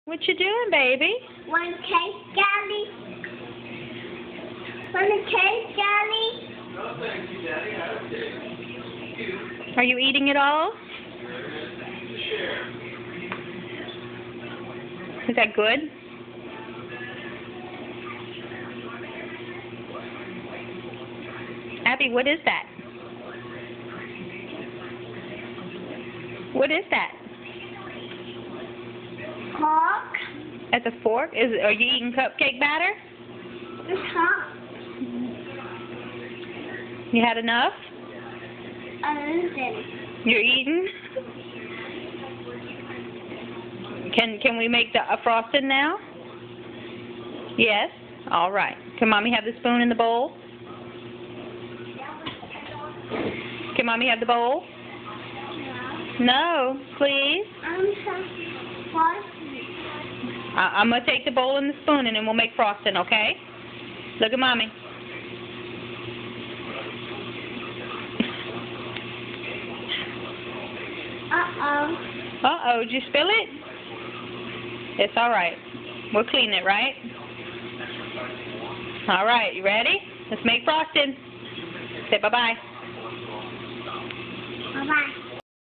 What you doing, baby? Want a cake, Daddy? Want a cake, Daddy? No, thank you, Daddy. I have a cake. Are you eating it all? Share. Is that good? Abby, what is that? What is that? Pork? At the fork? Are you eating cupcake batter? Uh-huh. You had enough? You're eating? Can we make the frosting now? Yes? All right. Can Mommy have the spoon in the bowl? Can Mommy have the bowl? No, please. I'm going to take the bowl and the spoon and then we'll make frosting, okay? Look at Mommy. Uh-oh. Uh-oh, did you spill it? It's all right. We'll clean it, right? All right, you ready? Let's make frosting. Say bye-bye. Bye-bye.